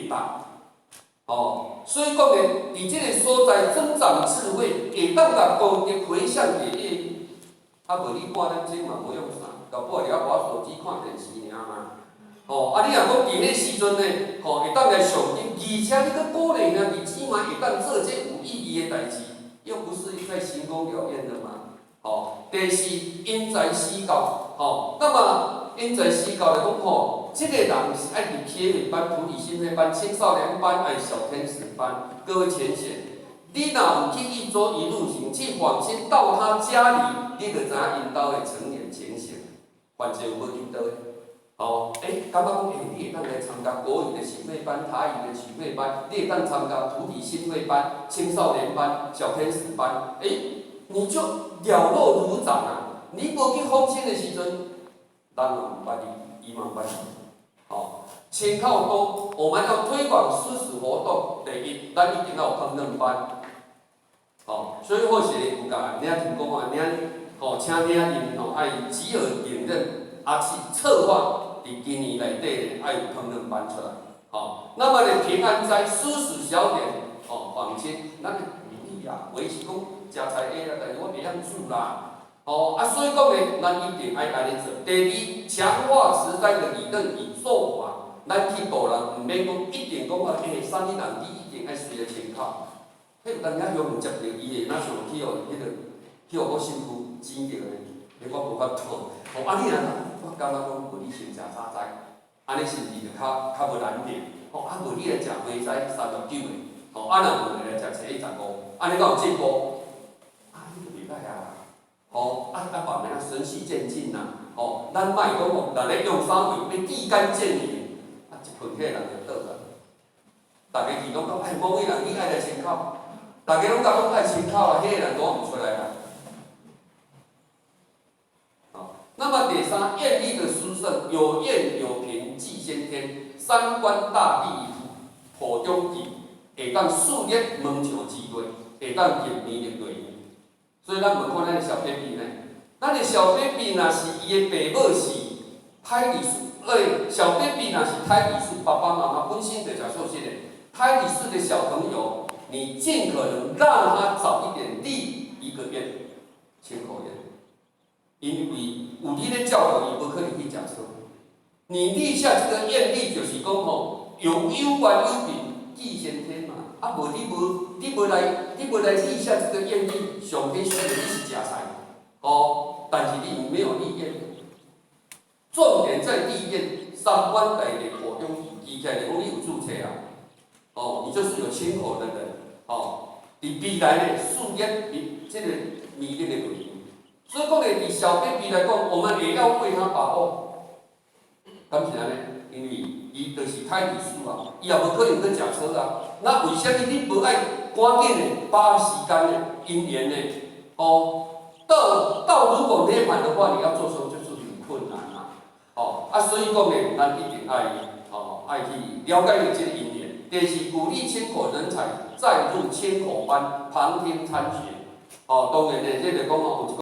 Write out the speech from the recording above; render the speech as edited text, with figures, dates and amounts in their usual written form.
袂当。哦，所以讲咧，伫即个所在增长智慧，会当甲功德回向给业。啊，无你半点钟嘛无用啥，搞不好你要玩手机、看电视尔嘛。哦，啊，你若讲伫迄时阵呢，吼、会当来上进，而且你搁鼓励呢，你起码会当做这有意义的代志，又不是在行功了愿的嘛。哦，第四，因材施教，哦，那么因材施教来讲，吼，这个人是爱伫铁尾班、普理心慧班、青少年班、爱小天使班，各位浅显。你若有去一周一路行，去访亲到他家里，你就知影因兜的成年情形，反正有要去倒。哦，感觉讲，你会当来参加国语的喜会班、台语的喜会班，你会当参加普理心慧班、青少年班、小天使班，你就了若指掌啊！你无去访亲的时阵，人也毋捌你，伊嘛毋捌你。哦，亲靠多，我们要推广素食活动。第一，咱一定要有烹饪班。哦，所以或许有甲领听讲安尼，吼，请领人吼爱集而引任，去策划。伫今年内底爱有烹饪班出来，哦，那么呢，平安斋素食小点，哦，访亲，咱个努力啊，维是讲食菜会啦，但是我袂晓煮啦，哦，所以讲呢，咱一定爱安尼做。第二，强化实在的理论与做法，咱去导人，毋免讲一定讲啊，啥物人你一定爱随个参考，迄有当遐向毋接着伊个，哪想去互去互我辛苦钱着呢？我无法度，哦，你我感觉讲，无你先食早斋，安尼是毋是就较无难点？哦，无你来食花斋39个，哦，若无来食初一15，安尼敢有进步？你就袂歹啊！哦，慢慢循序渐进呐。哦，咱莫讲哦，若咧用啥话要立竿见影，一困起人就倒啦。大家其拢讲，某个人你爱来参考，大家拢甲讲爱参考啊，迄个人都唔出来啦。那么第三，愿力的殊胜，有愿有凭即先天，三观大地普中地，会当树立门桥之类，会当建面的队伍。所以咱无看咱的小 baby 呢，咱的小 baby 若是伊的爸母是胎里素，小 baby 若是胎里素，爸爸妈妈本身就讲说是的，胎里素的小朋友，你尽可能让他早一点立一个愿，千口愿。因为有你咧照顾伊，无可能去食错。你立下这个愿力，就是讲吼，有攸关有凭，即先天嘛。无你无来立下这个愿力，上天虽然你是食菜，哦，但是你没有立愿。重点在立愿，三观大地普中义，起来就讲你有注册啊，哦，你就是有亲口的人，哦，伫未来呢，树立这个美丽的队伍。所以讲呢，以小 baby 来讲，我们也要为他把握。敢是安尼？因为伊就是胎里素啊，伊也无可能去食错啊。那为什么你无爱赶紧的把时间呢、因缘呢？哦，到如果涅槃的话，你要做什么就是很困难啊。哦，所以讲呢，咱一定爱去了解你这个因缘。第四，鼓励千口人才再入千口班，旁听参学。哦，当然呢，这个讲哦。